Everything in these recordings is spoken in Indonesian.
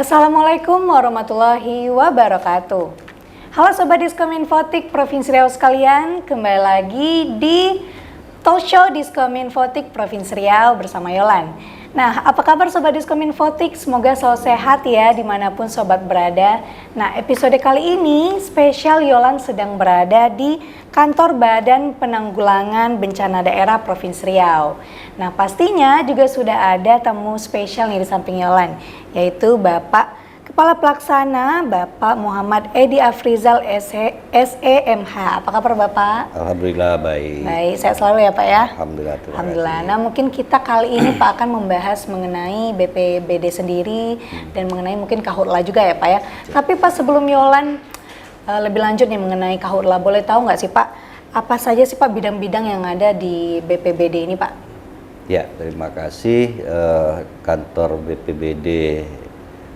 Assalamualaikum warahmatullahi wabarakatuh. Halo Sobat Diskominfotik Provinsi Riau sekalian, kembali lagi di Talk Show Diskominfotik Provinsi Riau bersama Yolan. Nah, apa kabar Sobat Diskominfotik? Semoga selalu sehat ya dimanapun Sobat berada. Nah, episode kali ini spesial Yolan sedang berada di Kantor Badan Penanggulangan Bencana Daerah Provinsi Riau. Nah, pastinya juga sudah ada tamu spesial nih di samping Yolan, yaitu Bapak Kepala Pelaksana Bapak Muhammad Edi Afrizal SEMH. Apa kabar Bapak? Alhamdulillah baik. Baik, sehat selalu ya Pak ya? Alhamdulillah. Alhamdulillah. Nah, mungkin kita kali ini Pak akan membahas mengenai BPBD sendiri dan mengenai mungkin Kahutla juga ya Pak ya. Tapi Pak, sebelum Yolan lebih lanjut nih mengenai Kahutla, boleh tahu nggak sih Pak, apa saja sih Pak bidang-bidang yang ada di BPBD ini Pak? Ya, terima kasih. Kantor BPBD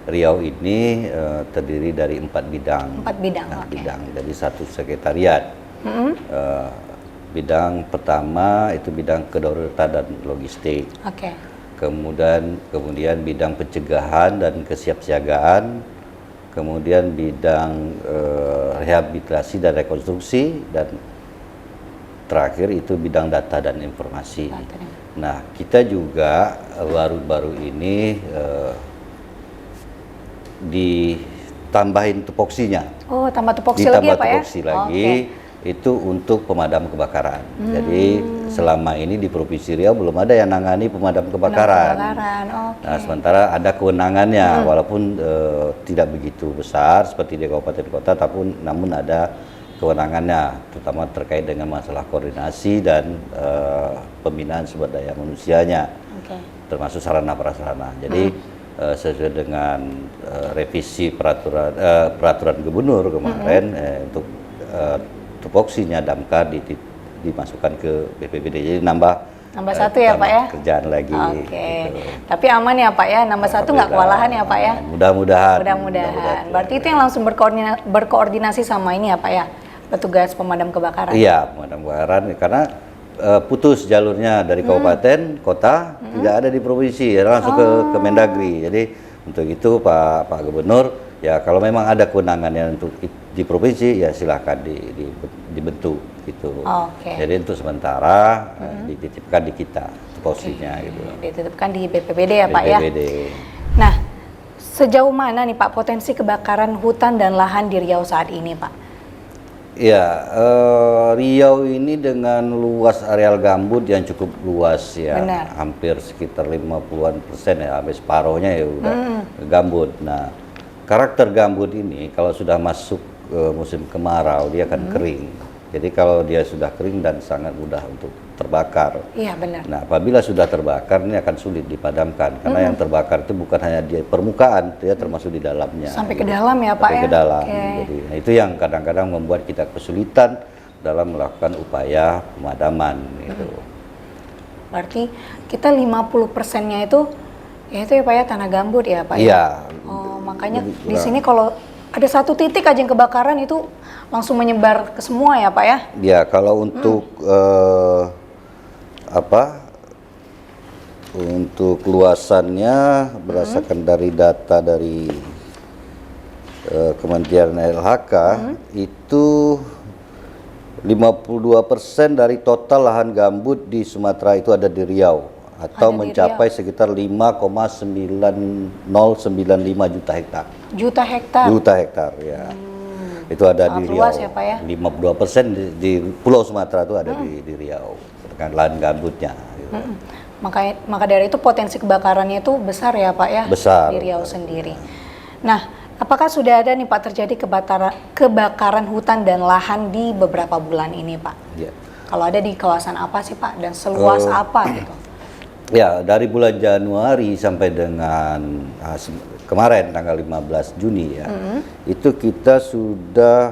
Riau ini terdiri dari 4 bidang. 4 bidang, Nah, oke. bidang, jadi 1 sekretariat. Bidang pertama itu bidang kedaruratan dan logistik. Oke. Kemudian bidang pencegahan dan kesiapsiagaan. Kemudian bidang rehabilitasi dan rekonstruksi, dan terakhir itu bidang data dan informasi. Nah, kita juga baru-baru ini ditambahin tupoksinya. Oh, tambah tupoksi lagi ya Pak ya? Tupoksi lagi, itu untuk pemadam kebakaran. Jadi selama ini di Provinsi Riau belum ada yang nangani pemadam kebakaran. Nah, sementara ada kewenangannya, walaupun tidak begitu besar seperti di kabupaten kota, tapi namun ada kewenangannya, terutama terkait dengan masalah koordinasi dan pembinaan sumber daya manusianya, termasuk sarana prasarana. Jadi sesuai dengan revisi peraturan gubernur kemarin, untuk tupoksinya damkar dimasukkan ke BPBD, jadi nambah 1 ya Pak ya? Kerjaan lagi. Gitu. Tapi aman ya Pak ya, nambah 1 nggak kewalahan ya Pak ya? Mudah-mudahan. Berarti itu yang langsung berkoordinasi sama ini ya Pak ya, petugas pemadam kebakaran? Iya, pemadam kebakaran, karena putus jalurnya dari kabupaten, kota, tidak ada di provinsi, langsung ke Mendagri. Jadi untuk itu Pak Gubernur, ya kalau memang ada kewenangannya untuk di provinsi, ya silahkan dibentuk gitu. Jadi untuk sementara dititipkan di kita posisinya gitu. Dititipkan di BPBD ya Pak ya. Nah, sejauh mana nih Pak potensi kebakaran hutan dan lahan di Riau saat ini Pak? Ya, Riau ini dengan luas areal gambut yang cukup luas ya. Benar. Hampir sekitar 50% ya, hampir separohnya ya udah gambut. Nah, karakter gambut ini kalau sudah masuk musim kemarau dia akan kering. Jadi kalau dia sudah kering dan sangat mudah untuk terbakar. Iya benar. Nah, apabila sudah terbakar ini akan sulit dipadamkan, karena yang terbakar itu bukan hanya di permukaan, dia termasuk di dalamnya. Sampai ke dalam ya Pak ya? Sampai ke dalam. Jadi nah, itu yang kadang-kadang membuat kita kesulitan dalam melakukan upaya pemadaman gitu. Berarti kita 50%-nya itu ya itu ya Pak ya, tanah gambut ya Pak ya? Iya. Oh, makanya di sini kalau ada 1 titik aja yang kebakaran itu langsung menyebar ke semua ya Pak ya? Ya, kalau untuk untuk luasannya berdasarkan dari data dari Kementerian LHK, itu 52% dari total lahan gambut di Sumatera itu ada di Riau, atau mencapai sekitar 5,9095 juta hektar. Juta hektar ya. Itu ada di Riau. Luas ya Pak ya? 52% di Pulau Sumatera itu ada di Riau dengan lahan gambutnya. Gitu. Maka dari itu potensi kebakarannya itu besar ya Pak ya? Besar. Di Riau sendiri. Nah, apakah sudah ada nih Pak terjadi kebakaran hutan dan lahan di beberapa bulan ini Pak? Ya. Kalau ada di kawasan apa sih Pak dan seluas apa gitu? Ya, dari bulan Januari sampai dengan kemarin tanggal 15 Juni ya, itu kita sudah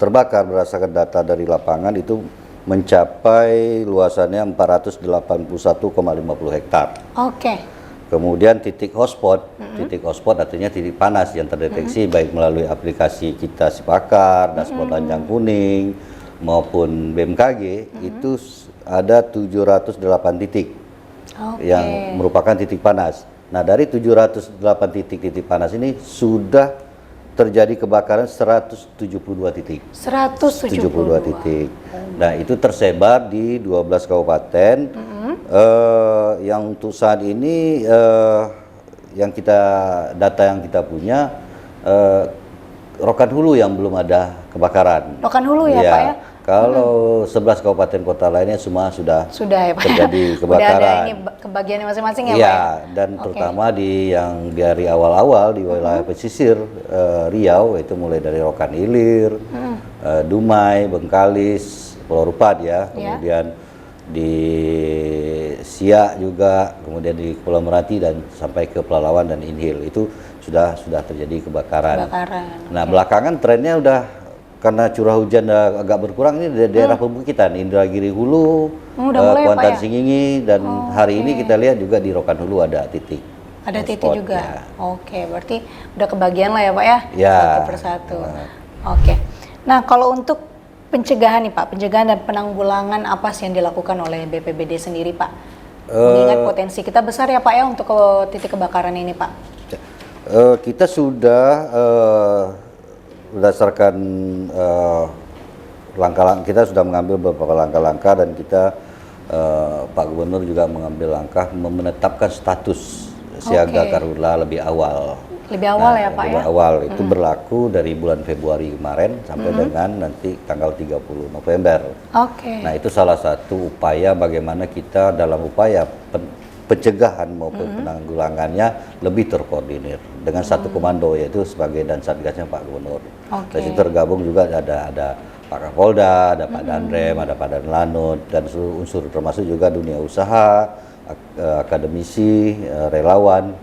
terbakar berdasarkan data dari lapangan itu mencapai luasannya 481,50 hektar. Kemudian titik hotspot artinya titik panas yang terdeteksi baik melalui aplikasi kita Sipakar, dashboard Lanjang Kuning maupun BMKG, itu ada 708 titik yang merupakan titik panas. Nah, dari 708 titik panas ini sudah terjadi kebakaran 172 titik. 172 titik. Nah, itu tersebar di 12 kabupaten. Yang untuk saat ini data yang kita punya, Rokan Hulu yang belum ada kebakaran. Rokan Hulu ya, Pak ya? Kalau 11 kabupaten kota lainnya semua sudah ya, Pak, terjadi ya? kebakaran. Udah ada ini kebagiannya masing-masing ya, Pak ya? Dan terutama yang dari awal-awal di wilayah pesisir Riau, itu mulai dari Rokan Hilir, Dumai, Bengkalis, Pulau Rupat ya, kemudian di Siak juga, kemudian di Pulau Meranti dan sampai ke Pelalawan dan Inhil itu sudah terjadi kebakaran. Nah, belakangan trennya udah karena curah hujan agak berkurang ini di daerah perbukitan Indragiri Hulu, Kuantan Singingi, dan hari ini kita lihat juga di Rokan Hulu ada titik. Ada titik juga. Ya. Oke, berarti udah kebagian lah ya, Pak ya? Satu persatu. Oke. Nah, kalau untuk pencegahan nih, Pak, pencegahan dan penanggulangan apa sih yang dilakukan oleh BPBD sendiri, Pak? Mengingat potensi kita besar ya, Pak ya, untuk titik kebakaran ini, Pak. Kita sudah berdasarkan langkah-langkah, kita sudah mengambil beberapa langkah-langkah, dan kita Pak Gubernur juga mengambil langkah menetapkan status siaga karhutla lebih awal. Lebih awal ya, Pak lebih awal itu berlaku dari bulan Februari kemarin sampai dengan nanti tanggal 30 November. Nah, itu salah satu upaya bagaimana kita dalam upaya pencegahan maupun penanggulangannya lebih terkoordinir dengan satu komando, yaitu sebagai dan satgasnya Pak Gubernur. Dari situ tergabung juga ada Pak Kapolda, ada Pak Danrem, ada Pak Danlanut, dan seluruh unsur termasuk juga dunia usaha, akademisi, relawan,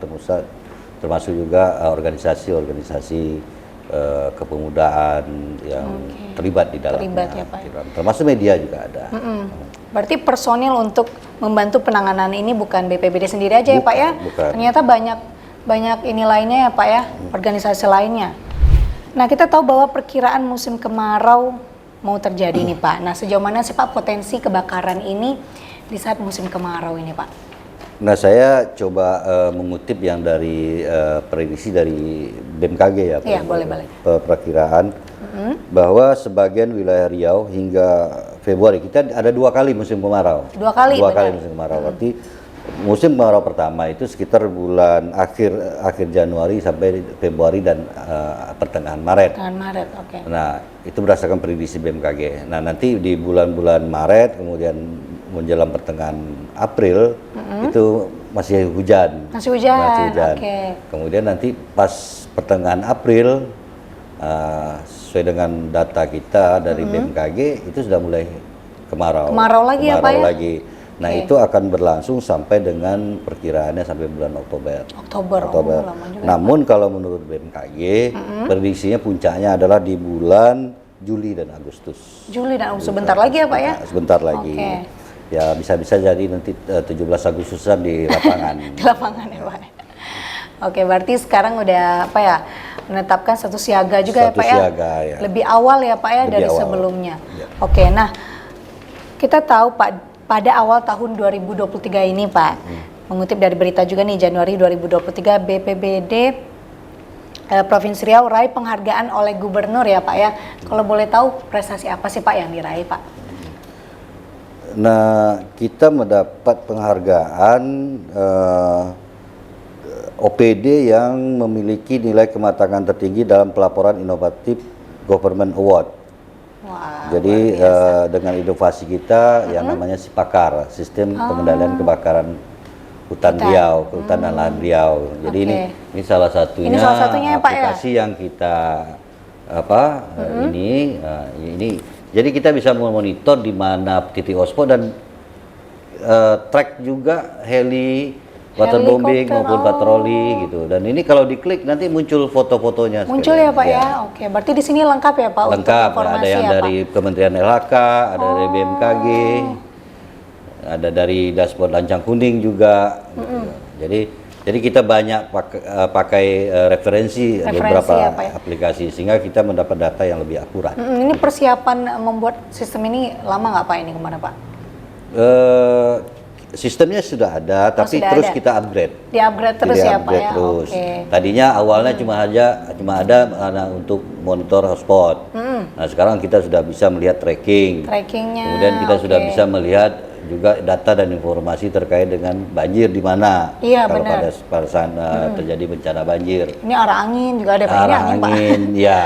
termasuk juga organisasi-organisasi kepemudaan yang terlibat di dalamnya. Ya, Pak. Termasuk media juga ada. Berarti personil untuk membantu penanganan ini bukan BPBD sendiri aja ya, Pak ya? Ternyata banyak ini lainnya ya, Pak ya, organisasi lainnya. Nah, kita tahu bahwa perkiraan musim kemarau mau terjadi nih, Pak. Nah, sejauh mana sih, Pak, potensi kebakaran ini di saat musim kemarau ini, Pak? Nah, saya coba mengutip yang dari prediksi dari BMKG ya, boleh. Perkiraan bahwa sebagian wilayah Riau hingga Februari kita ada 2 kali musim kemarau. 2 kali musim kemarau. Berarti musim kemarau pertama itu sekitar bulan akhir Januari sampai Februari dan pertengahan Maret. Nah, itu berdasarkan prediksi BMKG. Nah, nanti di bulan-bulan Maret kemudian menjelang pertengahan April itu masih hujan. Kemudian nanti pas pertengahan April sesuai dengan data kita dari BMKG itu sudah mulai kemarau lagi ya, Pak ya? Nah, itu akan berlangsung sampai dengan perkiraannya sampai bulan Oktober. Namun kalau menurut BMKG prediksinya puncaknya adalah di bulan Juli dan Agustus. Sebentar lagi ya, Pak ya? Sebentar lagi. Ya, bisa-bisa jadi nanti 17 Agustusan di lapangan. Di lapangan ya, Pak. Oke, berarti sekarang udah apa ya, menetapkan satu siaga juga ya, Pak ya? Ya. Lebih awal ya, Pak ya, dari sebelumnya. Oke, nah kita tahu, Pak, pada awal tahun 2023 ini, Pak, mengutip dari berita juga nih, Januari 2023 BPBD Provinsi Riau raih penghargaan oleh Gubernur ya, Pak ya. Kalau boleh tahu prestasi apa sih, Pak, yang diraih, Pak? Nah, kita mendapat penghargaan OPD yang memiliki nilai kematangan tertinggi dalam pelaporan inovatif Government Award. Jadi dengan inovasi kita yang namanya SIPAKAR, Sistem Pengendalian Kebakaran Hutan Riau, Hutan dan Lahan Riau. Jadi ini salah satunya aplikasi yang kita ini. Jadi kita bisa memonitor di mana titik hotspot dan track juga heli waterbombing maupun patroli gitu. Dan ini kalau diklik nanti muncul foto-fotonya. Muncul ya, Pak ya. Oke, berarti di sini lengkap ya, Pak? Lengkap. Ada yang dari Kementerian LHK, ada dari BMKG, ada dari dashboard Lancang Kuning juga. Gitu. Jadi kita banyak pakai referensi beberapa aplikasi sehingga kita mendapat data yang lebih akurat. Ini persiapan membuat sistem ini lama nggak, Pak, ini kemana, Pak? sistemnya sudah ada, tapi sudah terus ada. kita upgrade. Di-upgrade terus Jadi ya Pak upgrade ya? terus. Oke. Tadinya awalnya cuma ada untuk monitor hotspot. Nah sekarang kita sudah bisa melihat tracking. Trackingnya. Kemudian kita sudah oke. bisa melihat juga data dan informasi terkait dengan banjir di mana. Iya, kalau benar. pada saat terjadi bencana banjir. Ini arah angin juga ada Pak. Ini Arah angin, Pak. angin, ya.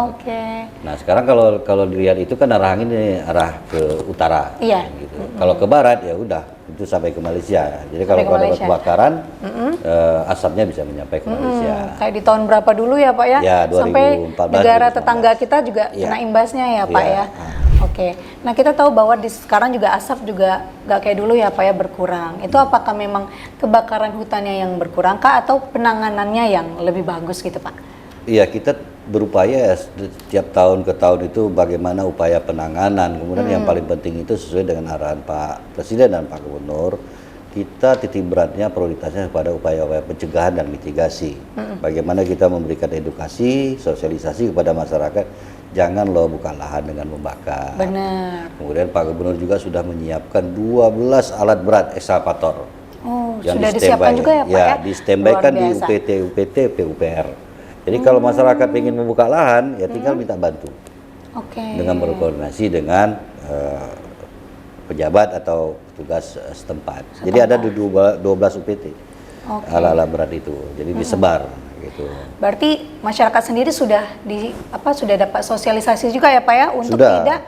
Oke. Nah sekarang kalau dilihat itu kan arah angin ini arah ke utara. Iya. Gitu. Kalau ke barat ya udah itu sampai ke Malaysia. Jadi kalau ke ada Malaysia. kebakaran, asapnya bisa mencapai ke Malaysia. Kayak di tahun berapa dulu ya Pak ya? Ya, 2014, Sampai negara 2019. tetangga kita juga Iya. kena imbasnya ya Pak Iya. ya? Oke. Nah kita tahu bahwa sekarang juga asap juga nggak kayak dulu ya Pak ya, berkurang. Itu apakah memang kebakaran hutannya yang berkurang kah atau penanganannya yang lebih bagus gitu Pak? Iya, kita berupaya ya, setiap tahun ke tahun itu bagaimana upaya penanganan. Kemudian yang paling penting itu sesuai dengan arahan Pak Presiden dan Pak Gubernur, kita titik beratnya prioritasnya kepada upaya-upaya pencegahan dan mitigasi. Bagaimana kita memberikan edukasi, sosialisasi kepada masyarakat, jangan lo buka lahan dengan membakar. Benar. Kemudian Pak Gubernur juga sudah menyiapkan 12 alat berat ekskavator. Oh, yang sudah di-standby. disiapkan juga ya Pak ya? di standby-kan di Luar biasa. UPT, PUPR. Jadi kalau masyarakat ingin membuka lahan, ya tinggal minta bantu Oke. dengan berkoordinasi dengan pejabat atau petugas setempat. Jadi ada di 12 UPT Oke. alat-alat berat itu. Jadi disebar gitu. Berarti masyarakat sendiri sudah sudah dapat sosialisasi juga ya Pak ya untuk Sudah. tidak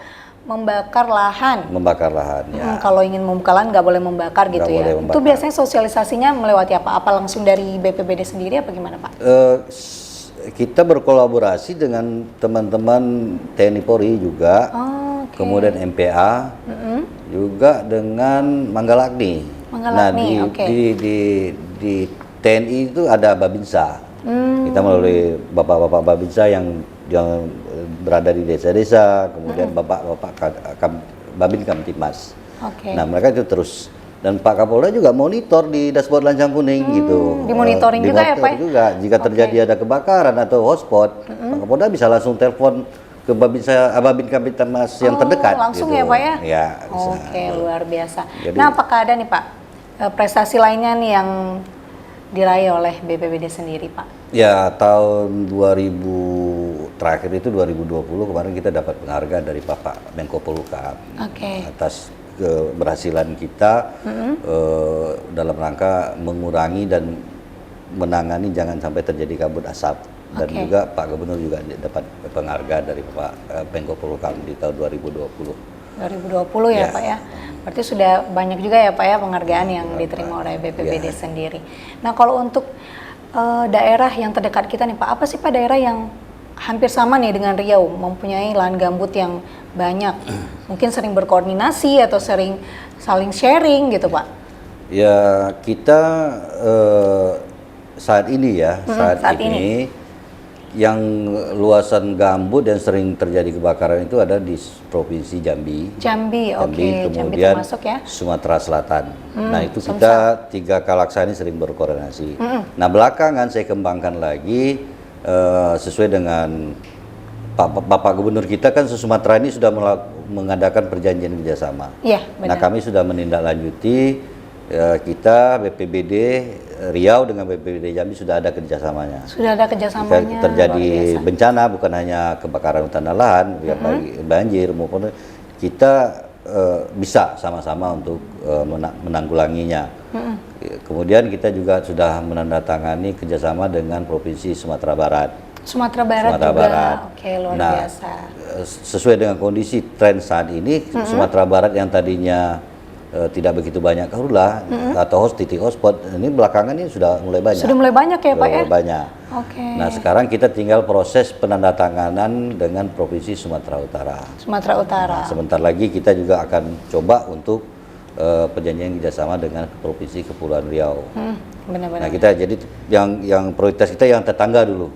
membakar lahan. Membakar lahan ya. Kalau ingin membuka lahan nggak boleh membakar gitu Nggak ya. boleh Itu membakar. biasanya sosialisasinya melewati apa? Apa langsung dari BPBD sendiri apa gimana Pak? Kita berkolaborasi dengan teman-teman TNI Polri juga, Oh, oke. kemudian MPA, juga dengan Manggalagni. Manggalagni, Nah oke. di TNI itu ada Babinsa. Kita melalui bapak-bapak Babinsa yang berada di desa-desa, kemudian bapak-bapak Babin Kamtibmas. Oke. Nah mereka itu terus. Dan Pak Kapolda juga monitor di dashboard Lancang Kuning gitu. dimonitoring juga ya, Pak ya? Juga. Jika terjadi ada kebakaran atau hotspot, Pak Kapolda bisa langsung telepon ke Babin Kamtibmas yang terdekat. Langsung gitu. ya Pak ya? Ya, bisa. Oke, luar biasa. Jadi- Nah, apakah ada nih Pak prestasi lainnya nih yang diraih oleh BPBD sendiri Pak? Ya, tahun 2000 terakhir itu 2020 kemarin kita dapat penghargaan dari Bapak Menko Polhukam Oke. atas keberhasilan kita dalam rangka mengurangi dan menangani jangan sampai terjadi kabut asap. Dan Oke. juga Pak Gubernur juga dapat penghargaan dari Pak Menko Polhukam di tahun 2020. 2020 ya Ya. Pak ya. Berarti sudah banyak juga ya Pak ya penghargaan yang diterima oleh BPBD Ya. sendiri. Nah, kalau untuk daerah yang terdekat kita nih Pak, apa sih Pak daerah yang hampir sama nih dengan Riau, mempunyai lahan gambut yang banyak, mungkin sering berkoordinasi atau sering saling sharing gitu Pak? Ya kita saat ini ya, saat ini yang luasan gambut dan sering terjadi kebakaran itu ada di Provinsi Jambi. Jambi, oke. Jambi Kemudian termasuk ya? Sumatera Selatan. Nah itu kita 3 kalaksa ini sering berkoordinasi. Nah belakangan saya kembangkan lagi sesuai dengan Bapak Gubernur kita kan Sumatera ini sudah mengadakan perjanjian kerjasama. Iya, Nah benar. kami sudah menindaklanjuti kita BPBD Riau dengan BPBD Jambi sudah ada kerjasamanya. Sudah ada Jika kerjasamanya. terjadi luar biasa. bencana bukan hanya kebakaran hutan dan lahan, ya banjir maupun kita bisa sama-sama untuk menanggulanginya. Kemudian kita juga sudah menandatangani kerjasama dengan Provinsi Sumatera Barat. Sumatera Barat Sumatera juga. Barat. Oke, luar Nah, biasa. Sesuai dengan kondisi tren saat ini, Sumatera Barat yang tadinya tidak begitu banyak karulah atau titik hotspot, ini belakangan ini sudah mulai banyak. Sudah mulai banyak ya Sudah Pak ya? mulai banyak. Oke. Nah sekarang kita tinggal proses penandatanganan dengan Provinsi Sumatera Utara. Sumatera Utara. Nah, sebentar lagi kita juga akan coba untuk perjanjian kerjasama dengan Provinsi Kepulauan Riau. Benar-benar. Nah kita jadi yang prioritas kita yang tetangga dulu.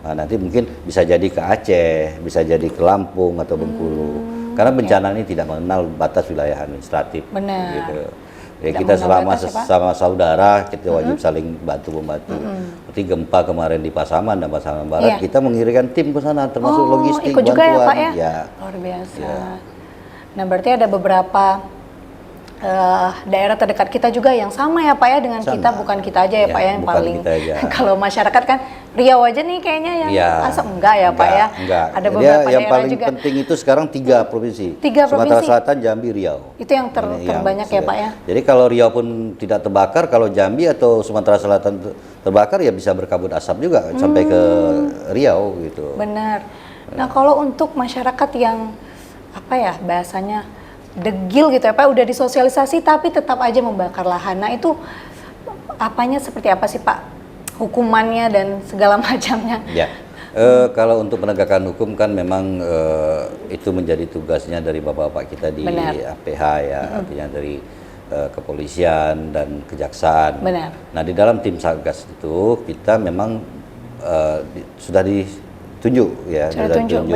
Nah, nanti mungkin bisa jadi ke Aceh, bisa jadi ke Lampung atau Bengkulu. Karena bencana ini tidak mengenal batas wilayah administratif. Benar. Gitu. Ya, Tidak kita mengenal selama batas ya, Pak? sesama saudara kita wajib saling bantu membantu. Seperti gempa kemarin di Pasaman dan Pasaman Barat, Iya. kita mengirimkan tim ke sana termasuk logistik, ikut juga bantuan. ya Pak ya? Ya. Luar biasa. Ya. Nah berarti ada beberapa daerah terdekat kita juga yang sama ya Pak ya dengan Sama. kita, bukan kita aja ya, Pak ya yang bukan paling kita aja. kalau masyarakat kan Riau aja nih kayaknya yang asap enggak ya Pak ya. Enggak. Ada beberapa yang daerah paling juga. penting itu sekarang 3 provinsi. 3 Sumatera provinsi. Selatan, Jambi, Riau. Itu yang terbanyak ya Pak ya. Jadi kalau Riau pun tidak terbakar, kalau Jambi atau Sumatera Selatan terbakar ya bisa berkabut asap juga sampai ke Riau gitu. Benar. Nah kalau untuk masyarakat yang apa ya bahasanya degil gitu ya Pak, udah disosialisasi tapi tetap aja membakar lahan. Nah itu apanya seperti apa sih Pak? Hukumannya dan segala macamnya. Ya, kalau untuk penegakan hukum kan memang itu menjadi tugasnya dari bapak-bapak kita di APH ya, artinya dari kepolisian dan kejaksaan. Benar. Nah di dalam tim Satgas itu kita memang sudah ditunjuk ya, sudah ditunjuk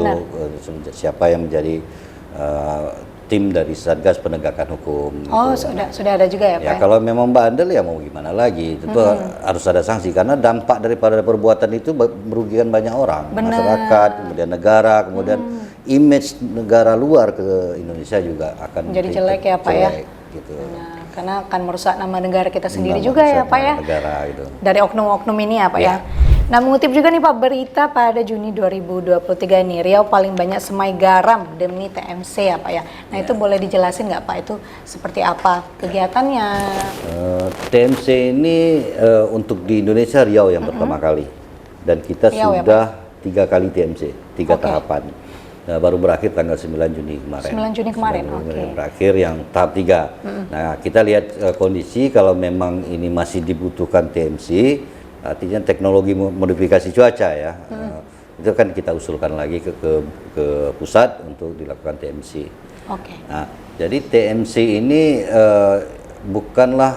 siapa yang menjadi tim dari Satgas Penegakan Hukum. Oh, gitu. sudah ada juga ya Pak? Ya kalau memang bandel ya mau gimana lagi, itu harus ada sanksi karena dampak daripada perbuatan itu merugikan banyak orang, masyarakat, kemudian negara, kemudian image negara luar ke Indonesia juga akan jadi jelek ya Pak ya. Gitu. Nah, karena akan merusak nama negara kita sendiri juga ya Pak ya. Negara, gitu. Dari oknum-oknum ini ya Pak ya. Nah mengutip juga nih Pak berita pada Juni 2023 nih, Riau paling banyak semai garam demi TMC ya Pak ya. Nah itu boleh dijelasin nggak Pak, itu seperti apa kegiatannya? TMC ini untuk di Indonesia Riau yang pertama kali, dan kita Riau, sudah ya, 3 kali TMC, 3 tahapan. Nah, baru berakhir tanggal 9 Juni kemarin. 9 Juni kemarin, berakhir yang tahap 3. Nah kita lihat kondisi kalau memang ini masih dibutuhkan TMC, artinya teknologi modifikasi cuaca ya, itu kan kita usulkan lagi ke pusat untuk dilakukan TMC. Nah, jadi TMC ini bukanlah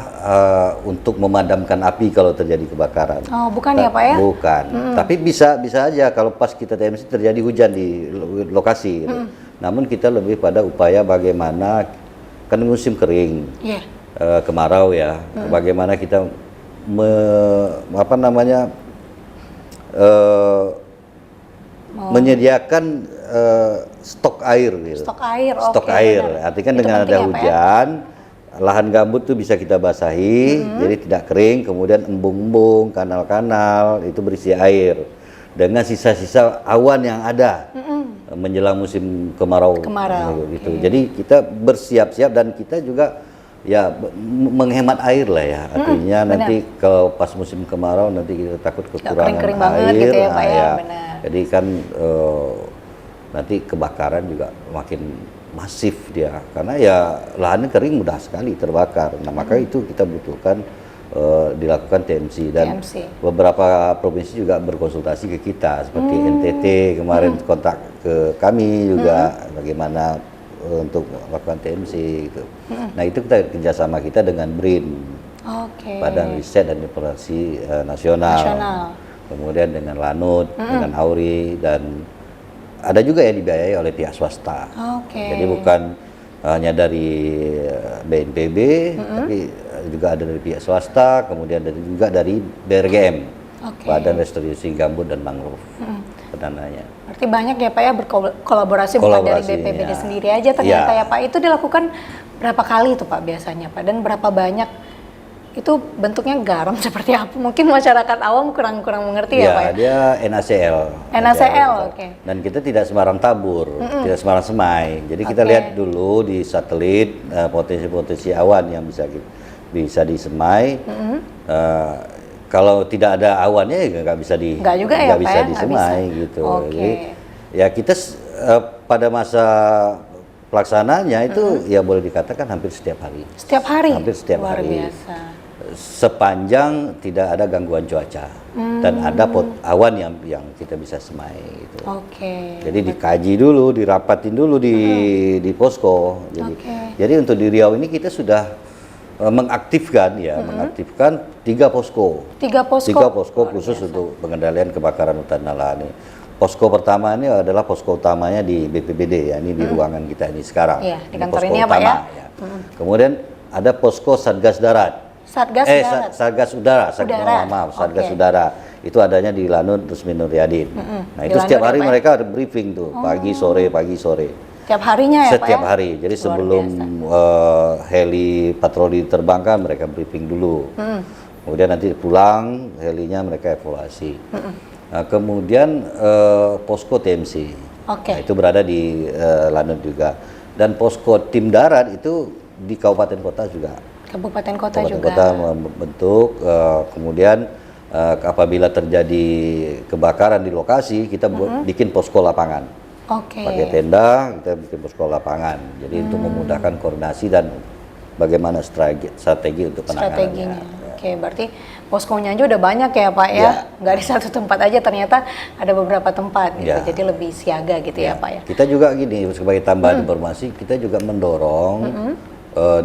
untuk memadamkan api kalau terjadi kebakaran. Oh, bukan ya Pak ya? Bukan. Tapi bisa aja kalau pas kita TMC terjadi hujan di lokasi. Gitu. Namun kita lebih pada upaya bagaimana kan musim kering, kemarau ya, bagaimana kita menyediakan stok air gitu. Stok air. Artinya dengan ada hujan, lahan gambut tuh bisa kita basahi, jadi tidak kering, kemudian embung-embung, kanal-kanal itu berisi air dengan sisa-sisa awan yang ada menjelang musim kemarau. Gitu. Jadi kita bersiap-siap dan kita juga ya menghemat air lah ya, artinya nanti kalau pas musim kemarau nanti kita takut kekurangan air gitu ya, Pak, ya. Jadi kan nanti kebakaran juga makin masif dia karena ya lahannya kering mudah sekali terbakar. Nah maka itu kita butuhkan dilakukan TMC dan beberapa provinsi juga berkonsultasi ke kita seperti NTT kemarin kontak ke kami juga bagaimana untuk melakukan TMC gitu. Nah itu kita kerjasama kita dengan BRIN, Badan Riset dan Informasi Nasional. Kemudian dengan Lanut, dengan Auri, dan ada juga yang dibiayai oleh pihak swasta. Jadi bukan hanya dari BNPB, tapi juga ada dari pihak swasta, kemudian juga dari BRGM, Badan Restitusi Gambut dan Mangrove. Pendananya. Berarti banyak ya Pak ya berkolaborasi bukan dari BPBD sendiri aja ternyata ya Pak. Itu dilakukan berapa kali itu Pak biasanya Pak, dan berapa banyak itu bentuknya garam seperti apa? Mungkin masyarakat awam kurang mengerti ya Pak ya? Dia NaCl. Dan kita tidak sembarang tabur, tidak sembarang semai. Jadi kita lihat dulu di satelit potensi-potensi awan yang bisa disemai. Kalau tidak ada awannya ya nggak bisa disemai gitu. Jadi ya kita pada masa pelaksanaannya itu ya boleh dikatakan hampir setiap hari. Setiap hari? Hampir setiap hari. Biasa. Sepanjang tidak ada gangguan cuaca dan ada awan yang kita bisa semai gitu. Jadi dikaji dulu, dirapatin dulu di posko. Jadi untuk di Riau ini kita sudah mengaktifkan 3 posko. 3 posko khusus untuk pengendalian kebakaran hutan dan lahan. Posko pertama ini adalah posko utamanya di BPBD ya, ini di ruangan kita ini sekarang. Di kantor ini Pak ya. Kemudian ada posko Satgas Darat. Satgas Udara. Satgas Udara. Itu adanya di Lanut Rusmin Nuryadin. Nah, itu setiap hari mereka ada briefing tuh, pagi sore. Setiap harinya ya Pak ya? Setiap hari. Jadi Luar sebelum heli patroli terbangkan mereka briefing dulu. Kemudian nanti pulang helinya mereka evaluasi. Nah, kemudian posko TMC. Nah, itu berada di London juga. Dan posko tim darat itu di kabupaten kota juga. Kabupaten kota Kabupaten juga. kota membentuk, kemudian apabila terjadi kebakaran di lokasi, kita bikin posko lapangan. Pakai tenda, kita bikin posko lapangan. Jadi untuk memudahkan koordinasi dan bagaimana strategi untuk penanganannya. Oke, berarti poskonya aja udah banyak ya Pak ya? Nggak di satu tempat aja, ternyata ada beberapa tempat gitu. Jadi lebih siaga gitu ya Pak ya? Kita juga gini, sebagai tambahan informasi, kita juga mendorong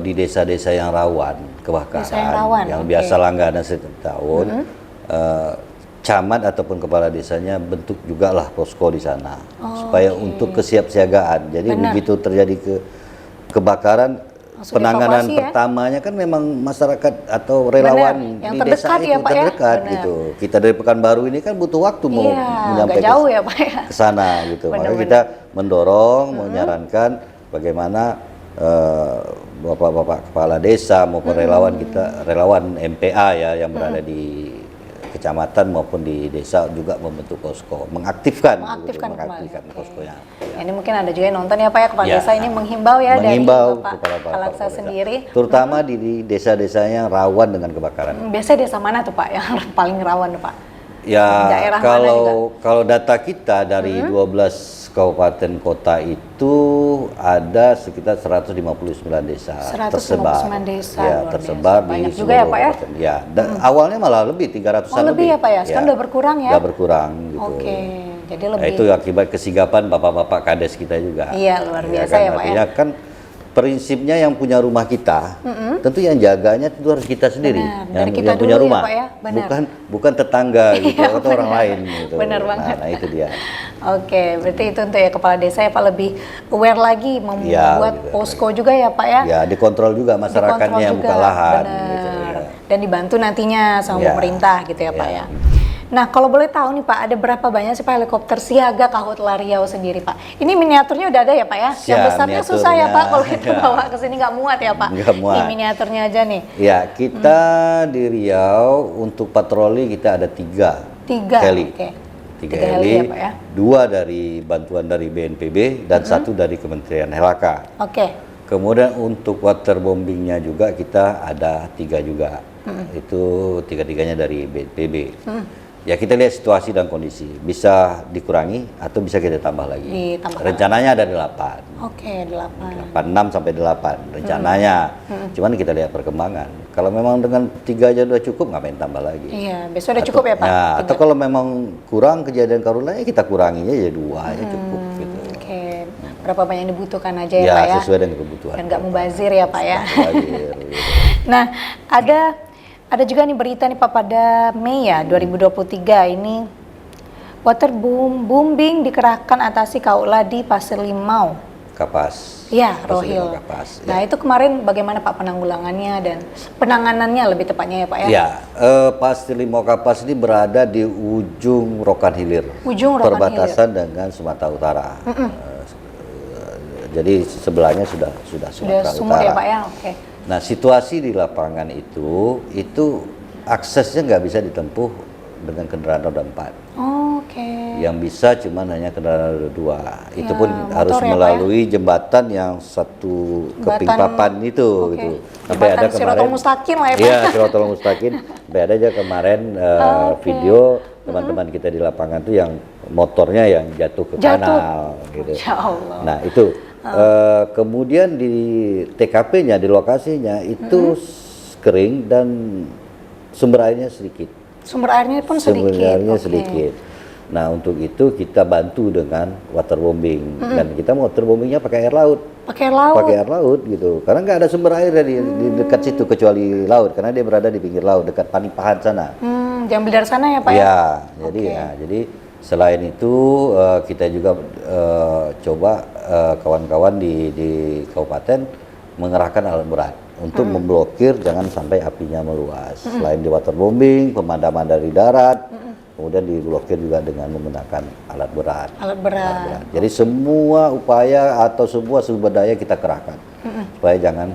di desa-desa yang rawan kebakaran, yang biasa langganan setiap tahun, camat ataupun kepala desanya bentuk juga lah posko di sana, supaya untuk kesiapsiagaan. Jadi begitu terjadi kebakaran, penanganan pertamanya kan memang masyarakat atau relawan yang di terdekat desa ya, itu Pak, terdekat ya? gitu. Kita dari Pekanbaru ini kan butuh waktu mau menyampaikan jauh ya, Pak, ya? ke sana gitu. Makanya kita mendorong, menyarankan bagaimana bapak-bapak kepala desa maupun relawan kita, relawan MPA ya yang berada di kecamatan maupun di desa juga membentuk posko, mengaktifkan poskonya. Ini mungkin ada juga yang nonton ya Pak ya, kepala desa ini menghimbau ya dari Bapak Kalaksa sendiri, terutama di desa-desa yang rawan dengan kebakaran. Biasanya desa mana tuh Pak yang paling rawan Pak? Ya, kalau data kita dari 12 kabupaten kota itu ada sekitar 159 desa tersebar. Ya, tersebar di juga ya Pak ya? Ya, awalnya malah lebih 300-an lebih ya Pak ya? Sekarang udah berkurang ya? Udah berkurang gitu. Jadi lebih. Nah, itu akibat kesigapan bapak-bapak kades kita juga. Iya, luar biasa ya Pak ya. Kan prinsipnya yang punya rumah kita, tentu yang jaganya tentu harus kita sendiri, yang punya rumah, ya, Pak, ya? bukan tetangga gitu atau orang lain gitu. Benar banget. Nah itu dia. Oke, berarti itu untuk ya kepala desa ya Pak lebih aware lagi membuat posko juga ya Pak ya? Ya, dikontrol juga masyarakatnya yang buka lahan. Gitu, ya. Dan dibantu nantinya sama pemerintah gitu ya Pak ya. Nah, kalau boleh tahu nih Pak, ada berapa banyak sih Pak helikopter siaga Karhutla Riau sendiri Pak? Ini miniaturnya udah ada ya Pak ya? Yang besarnya susah ya Pak kalau kita bawa ke sini nggak muat ya Pak? Nggak muat. Ini miniaturnya aja nih. Ya, kita di Riau untuk patroli kita ada 3 heli. Tiga heli ya Pak ya? 2 dari bantuan dari BNPB dan 1 dari Kementerian Helaka. Kemudian untuk waterbombingnya juga kita ada 3 juga. Itu 3-tiganya dari BNPB. Ya kita lihat situasi dan kondisi, bisa dikurangi atau bisa kita tambah lagi. Rencananya ada 8. 6 sampai 8 rencananya. Cuman kita lihat perkembangan. Kalau memang dengan 3 aja udah cukup, ngapain tambah lagi? Iya, besok udah cukup ya Pak? Ya, atau kalau memang kurang kejadian Karhutla ya kita kuranginya ya 2 aja cukup gitu. Berapa banyak yang dibutuhkan aja ya Pak ya? Sesuai dengan kebutuhan. Dan nggak mubazir ya Pak ya? Nah, ada juga nih berita nih Pak pada Mei ya 2023 ini waterbombing dikerahkan atasi Karhutla di Pasir Limau. Kapas. Iya, Rohil. Nah, itu kemarin bagaimana Pak penanggulangannya dan penanganannya lebih tepatnya ya Pak ya? Ya, Pasir Limau Kapas ini berada di ujung Rokan Hilir. Perbatasan dengan Sumatera Utara. Jadi sebelahnya sudah Sumatera sumur Utara. Ya Pak ya? Nah, situasi di lapangan itu aksesnya nggak bisa ditempuh dengan kendaraan roda 4. Yang bisa cuma hanya kendaraan roda 2. Itu pun harus melalui jembatan yang satu keping papan itu gitu. Sampai ada kemarin Sirotol Mustaqim lah ya Pak. Iya, Sirotol Mustaqim. Sampai ada aja kemarin video teman-teman kita di lapangan tuh yang motornya yang jatuh ke kanal gitu. Ya Allah. Nah, itu kemudian di TKP-nya, di lokasinya itu kering dan sumber airnya sedikit. Sumber airnya pun sedikit. Nah, untuk itu kita bantu dengan waterbombing dan kita mau waterbombingnya pakai air laut. Pakai air laut gitu. Karena nggak ada sumber air di dekat situ kecuali laut karena dia berada di pinggir laut dekat Panipahan sana. Diambil dari sana ya Pak ya? Ya, jadi selain itu kita juga coba kawan-kawan di kabupaten mengerahkan alat berat untuk memblokir jangan sampai apinya meluas. Selain di waterbombing, pemadaman dari darat, kemudian diblokir juga dengan menggunakan alat berat. Alat berat. Jadi semua upaya atau semua sumber daya kita kerahkan supaya jangan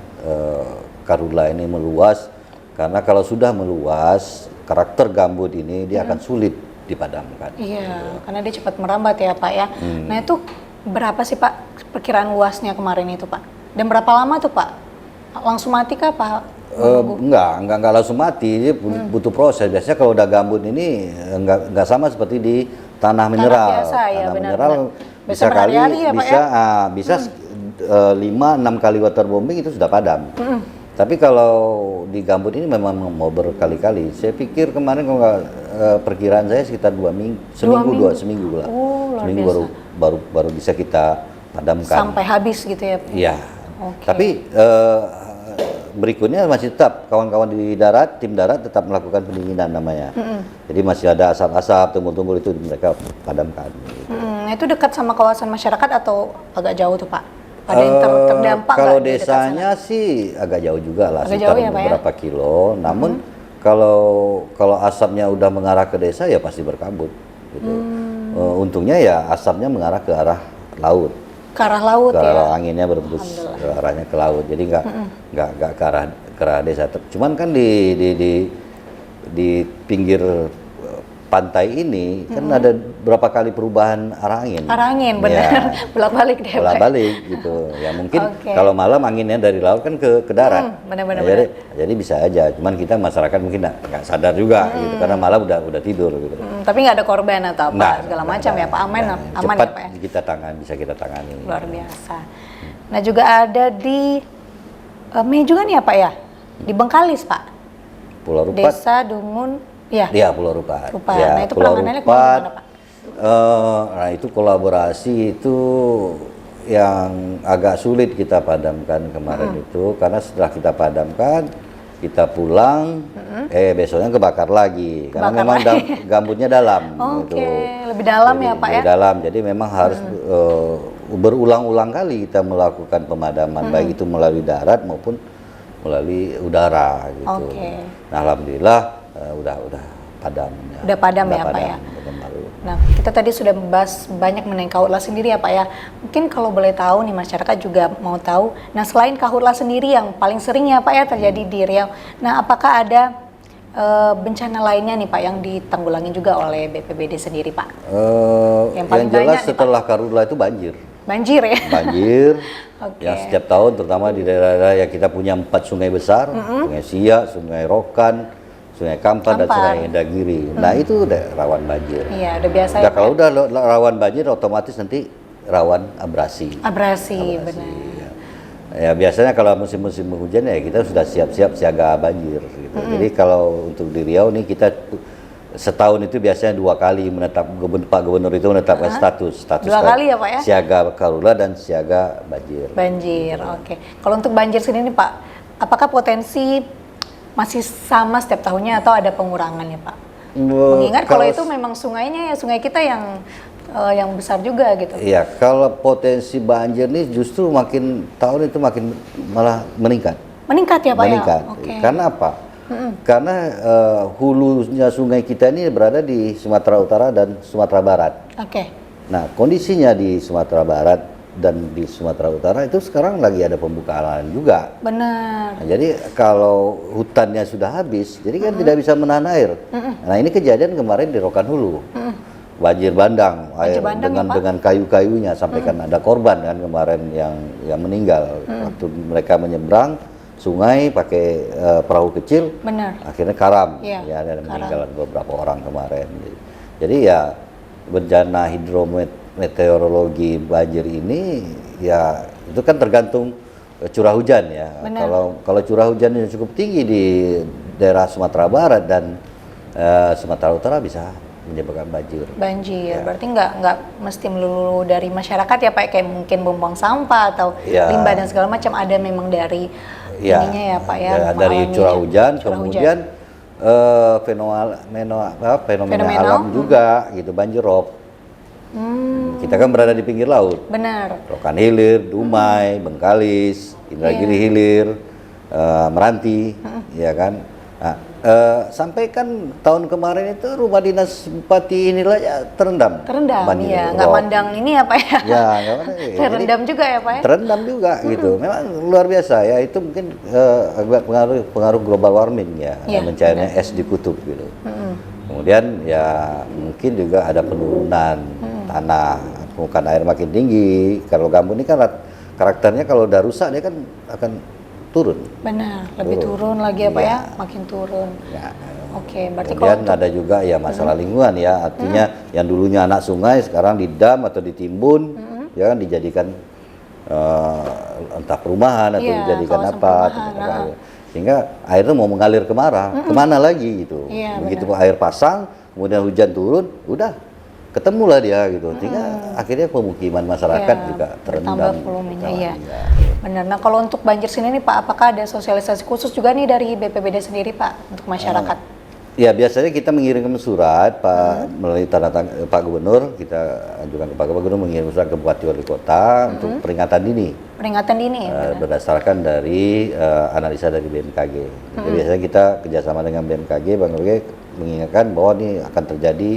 karhutla ini meluas, karena kalau sudah meluas karakter gambut ini dia akan sulit dipadamkan. Iya, karena dia cepat merambat ya Pak ya. Nah itu berapa sih Pak perkiraan luasnya kemarin itu Pak? Dan berapa lama tuh Pak? Langsung mati kah Pak? Enggak langsung mati, dia butuh proses. Biasanya kalau udah gambut ini enggak sama seperti di tanah mineral. Biasa, ya, tanah benar, mineral benar. bisa kali berhari-hari ya, Pak, ya? bisa 5-6 kali waterbombing itu sudah padam. Tapi kalau di gambut ini memang mau berkali-kali. Saya pikir kemarin kalau nggak perkiraan saya sekitar 2 minggu, seminggu lah. Luar Seminggu biasa. baru bisa kita padamkan. Sampai habis gitu ya Pak? Iya. Oke. Tapi berikutnya masih tetap kawan-kawan di darat, tim darat tetap melakukan pendinginan namanya. Jadi masih ada asap-asap, tumbul-tumbul itu mereka padamkan. Nah itu dekat sama kawasan masyarakat atau agak jauh tuh Pak? Ada yang terdampak kalau nggak di dekat desanya sih agak jauh juga lah, Agak sekitar jauh ya, Pak, ya? beberapa kilo. Namun kalau asapnya udah mengarah ke desa ya pasti berkabut. Gitu. Untungnya ya asapnya mengarah ke arah laut. Ke arah laut Ke ya? arah anginnya berembus ke arahnya ke laut. Jadi nggak ke arah desa. Cuman kan di pinggir pantai ini kan ada berapa kali perubahan arah angin. Arah angin, benar. Ya, Bolak-balik deh Pak. bolak-balik gitu. Ya mungkin Oke. kalau malam anginnya dari laut kan ke darat. Benar-benar. Nah, jadi bisa aja. Cuman kita masyarakat mungkin nggak sadar juga gitu karena malam udah tidur gitu. Tapi nggak ada korban atau apa Nah, segala nggak macam ada. ya Pak? Aman Nah, aman cepat ya Pak ya? bisa kita tangani. Luar biasa. Nah juga ada di Mei juga nih ya Pak ya? Di Bengkalis Pak? Pulau Rupat. Desa Dungun, ya? Iya, Pulau Rupat. Rupat. Ya, Nah itu Pulau penanganannya Rupat. gimana Pak? Nah itu kolaborasi itu yang agak sulit kita padamkan kemarin itu, karena setelah kita padamkan kita pulang, besoknya kebakar lagi karena Kebakar memang lagi. Gambutnya dalam. Oke, gitu. lebih dalam Jadi, ya Pak ya? lebih dalam, jadi memang harus berulang-ulang kali kita melakukan pemadaman, baik itu melalui darat maupun melalui udara gitu. Oke. Nah alhamdulillah udah padam. Udah padam ya, Pak, ya? Baru. Nah, kita tadi sudah membahas banyak mengenai kahutla sendiri ya Pak ya. Mungkin kalau boleh tahu nih masyarakat juga mau tahu. Nah, selain kahutla sendiri yang paling sering ya Pak ya terjadi di Riau. Nah, apakah ada bencana lainnya nih Pak yang ditanggulangi juga oleh BPBD sendiri Pak? Yang paling jelas banyak nih, setelah karhutla itu banjir. Banjir ya? Banjir. Oke. Yang setiap tahun terutama di daerah-daerah yang kita punya 4 sungai besar, Sungai Siak, Sungai Rokan, Sungai Kampar, dan Sungai Indagiri. Nah itu udah rawan banjir. Iya, udah biasa Udah, ya Pak kalau ya? udah rawan banjir otomatis nanti rawan abrasi. Abrasi, benar. Ya. Ya biasanya kalau musim-musim hujan ya kita sudah siap-siap siaga banjir gitu. Jadi kalau untuk di Riau nih kita setahun itu biasanya 2 kali Pak Gubernur itu menetapkan status 2 kali ya Pak ya? Siaga karhutla dan siaga banjir. Banjir, oke. Kalau untuk banjir sendiri Pak, apakah potensi masih sama setiap tahunnya atau ada pengurangannya Pak? Mengingat kalau itu memang sungainya ya sungai kita yang besar juga gitu. Iya, kalau potensi banjir nih justru tahun itu makin malah meningkat. Meningkat ya Pak Meningkat. ya? Oke. Karena apa? Karena hulunya sungai kita ini berada di Sumatera Utara dan Sumatera Barat. Oke. Nah, kondisinya di Sumatera Barat dan di Sumatera Utara itu sekarang lagi ada pembukaan lahan juga. Benar. Nah, jadi kalau hutannya sudah habis, jadi kan tidak bisa menahan air. Nah, ini kejadian kemarin di Rokan Hulu. Banjir bandang, air bandang ya, Pak? dengan kayu-kayunya, sampai kan ada korban kan kemarin yang meninggal waktu mereka menyeberang sungai pakai perahu kecil. Benar. Akhirnya karam, Iya, ya ada karam. meninggal beberapa orang kemarin. Jadi ya bencana hidrometeorologi banjir ini ya itu kan tergantung curah hujan ya. Benar. Kalau curah hujan yang cukup tinggi di daerah Sumatera Barat dan Sumatera Utara bisa menyebabkan banjir. Banjir, berarti nggak mesti melulu dari masyarakat ya Pak, kayak mungkin buang sampah atau Ya. limbah dan segala macam, ada memang dari ininya ya Pak ya. Dari alaminya. curah hujan, Curah kemudian fenomena alam juga gitu, banjir rob. Kita kan berada di pinggir laut. Benar. Rokan Hilir, Dumai, Bengkalis, Indragiri Hilir, Meranti, ya kan. Nah, Sampai kan tahun kemarin itu rumah dinas bupati inilah ya terendam. Terendam, banjir. ya. Nggak mandang ini ya Pak ya? Ya, nggak mandang. Terendam juga ya Pak ya? Terendam juga gitu. Memang luar biasa ya. Itu mungkin agak pengaruh global warming ya, mencairnya es di kutub gitu. Kemudian ya mungkin juga ada penurunan tanah, permukaan air makin tinggi. Kalau Gambut ini kan karakternya kalau udah rusak dia kan akan turun. Benar, lebih turun lagi ya Pak ya, makin turun. Ya. Oke, berarti kemudian ada juga ya masalah lingkungan ya, artinya yang dulunya anak sungai sekarang didam atau ditimbun, ya kan dijadikan entah perumahan atau dijadikan apa, sehingga airnya mau mengalir kemana lagi gitu. Begitu air pasang, kemudian hujan turun, udah ketemulah dia gitu, sehingga akhirnya pemukiman masyarakat juga terendam. Bertambah volumenya ya. Benar. Nah kalau untuk banjir sini nih Pak, apakah ada sosialisasi khusus juga nih dari BPBD sendiri Pak untuk masyarakat? Ya biasanya kita mengirimkan surat Pak melalui tanda tangan Pak Gubernur, kita ajukan ke Pak Gubernur mengirim surat ke Bupati Wali Kota untuk peringatan dini. Peringatan dini. Berdasarkan dari analisa dari BMKG. Jadi biasanya kita kerjasama dengan BMKG, mengingatkan bahwa ini akan terjadi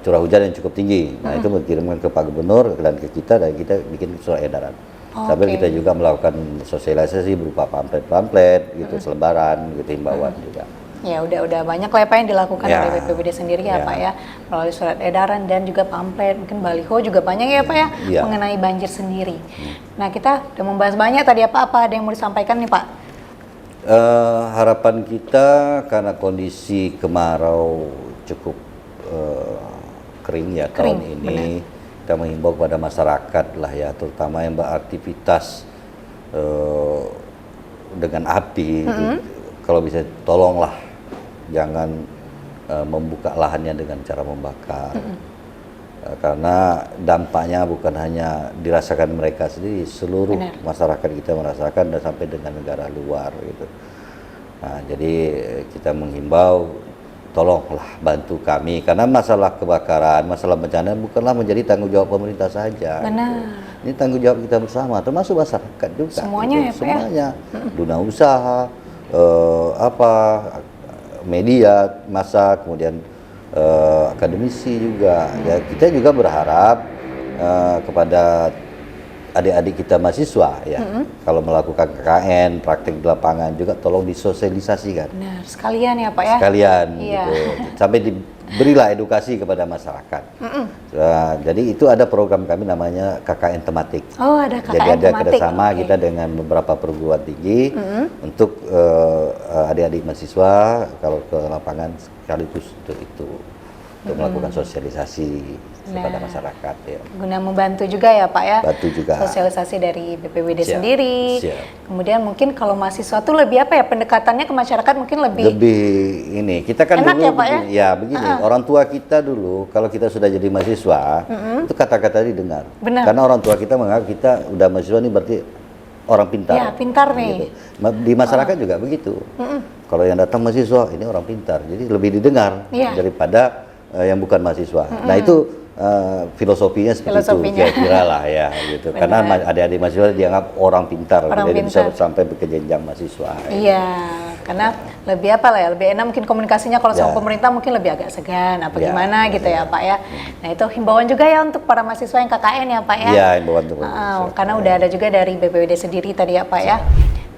curah hujan yang cukup tinggi. Nah itu mengirimkan ke Pak Gubernur dan ke kita, dan kita bikin surat edaran. Sambil kita juga melakukan sosialisasi berupa pamflet gitu, selebaran gitu, himbauan juga. Ya udah banyak lah ya Pak yang dilakukan oleh BPBD sendiri ya Pak ya, melalui surat edaran dan juga pamflet, mungkin baliho juga banyak ya Pak ya mengenai banjir sendiri. Nah kita udah membahas banyak tadi, apa ada yang mau disampaikan nih Pak? Harapan kita karena kondisi kemarau cukup kering ya tahun ini, kita menghimbau kepada masyarakat lah ya, terutama yang beraktivitas dengan api, kalau bisa tolonglah jangan membuka lahannya dengan cara membakar, karena dampaknya bukan hanya dirasakan mereka sendiri, seluruh masyarakat kita merasakan dan sampai dengan negara luar gitu. Nah, jadi kita menghimbau tolonglah bantu kami, karena masalah kebakaran, masalah bencana bukanlah menjadi tanggung jawab pemerintah saja. Benar. Ini tanggung jawab kita bersama, termasuk masyarakat juga. Semuanya gitu. ya Pak semuanya, dunia usaha, media massa, kemudian akademisi juga. Ya kita juga berharap kepada adik-adik kita mahasiswa ya, kalau melakukan KKN, praktik di lapangan juga tolong disosialisasikan. Benar, sekalian ya Pak ya. Sekalian gitu. Sampai diberilah edukasi kepada masyarakat. Nah, jadi itu ada program kami namanya KKN tematik. Oh, ada KKN jadi ada tematik. kerjasama kita dengan beberapa perguruan tinggi untuk adik-adik mahasiswa kalau ke lapangan sekaligus untuk itu, untuk melakukan sosialisasi kepada masyarakat ya. Guna membantu juga ya Pak ya. Bantu juga. Sosialisasi dari BPBD sendiri. Kemudian mungkin kalau mahasiswa tuh lebih apa ya, pendekatannya ke masyarakat mungkin lebih ini. Kita kan enak dulu ya Pak ya? Begini, orang tua kita dulu kalau kita sudah jadi mahasiswa, itu kata-kata didengar. Benar. Karena orang tua kita menganggap kita udah mahasiswa ini berarti orang pintar. Ya, pintar nih. Gitu. Di masyarakat juga begitu. Kalau yang datang mahasiswa, ini orang pintar. Jadi lebih didengar daripada yang bukan mahasiswa. Nah itu filosofinya seperti itu, kira-kira lah ya gitu. Karena adik-adik mahasiswa dianggap orang pintar, jadi bisa sampai ke jenjang mahasiswa. Iya, karena lebih apa lah ya, lebih enak mungkin komunikasinya. Kalau sama pemerintah mungkin lebih agak segan, apa gimana gitu ya Pak ya. Nah itu himbauan juga ya untuk para mahasiswa yang KKN ya Pak ya. Iya, himbauan untuk karena udah ada juga dari BPBD sendiri tadi ya Pak ya.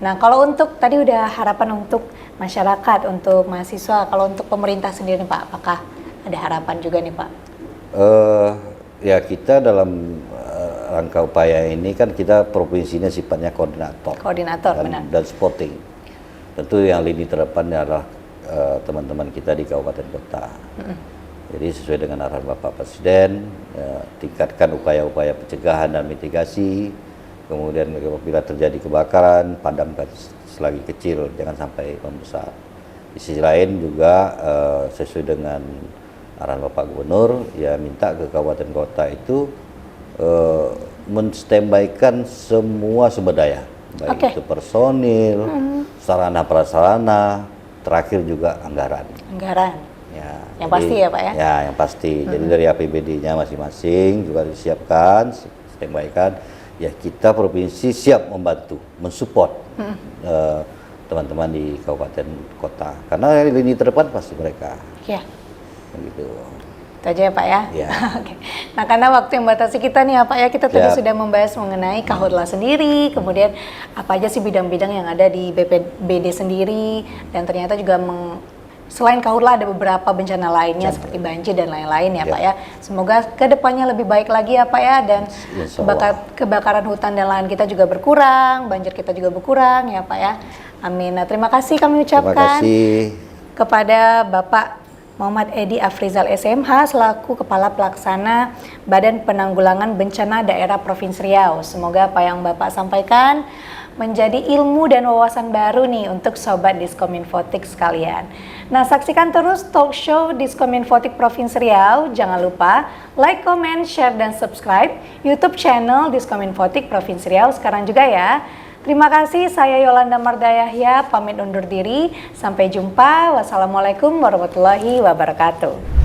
Nah kalau untuk tadi udah harapan untuk masyarakat, untuk mahasiswa, kalau untuk pemerintah sendiri Pak, apakah ada harapan juga nih Pak? Ya kita dalam rangka upaya ini kan kita provinsinya sifatnya koordinator dan supporting. Tentu yang lini terdepannya adalah teman-teman kita di kabupaten kota. Jadi sesuai dengan arahan Bapak Presiden, tingkatkan upaya-upaya pencegahan dan mitigasi. Kemudian apabila terjadi kebakaran, padamkan selagi kecil, jangan sampai membesar. Di sisi lain juga sesuai dengan arahan Bapak Gubernur, ya minta ke kabupaten kota itu menstandbykan semua sumber daya, baik itu personil, sarana prasarana, terakhir juga anggaran. Ya, yang pasti ya Pak ya? Ya, yang pasti. Jadi dari APBD-nya masing-masing juga disiapkan, standbykan. Ya kita provinsi siap membantu, mensupport teman-teman di kabupaten kota. Karena lini terdepan pasti mereka. Ya. Gitu. Itu aja ya Pak ya. Ya. Oke. Nah karena waktu yang membatasi kita nih ya Pak ya, kita tadi Siap. sudah membahas mengenai Kahutla sendiri, kemudian apa aja sih bidang-bidang yang ada di BPBD sendiri, dan ternyata juga selain Kahutla ada beberapa bencana lainnya seperti banjir dan lain-lain ya Pak ya. Semoga kedepannya lebih baik lagi ya Pak ya, dan kebakaran hutan dan lahan kita juga berkurang, banjir kita juga berkurang ya Pak ya. Amin. Nah terima kasih kami ucapkan kepada Bapak Muhammad Edi Afrizal SMH selaku Kepala Pelaksana Badan Penanggulangan Bencana Daerah Provinsi Riau. Semoga apa yang Bapak sampaikan menjadi ilmu dan wawasan baru nih untuk Sobat Diskominfotik sekalian. Nah saksikan terus talk show Diskominfotik Provinsi Riau. Jangan lupa like, comment, share, dan subscribe YouTube channel Diskominfotik Provinsi Riau sekarang juga ya. Terima kasih, saya Yolanda Mardayahya, pamit undur diri. Sampai jumpa. Wassalamualaikum warahmatullahi wabarakatuh.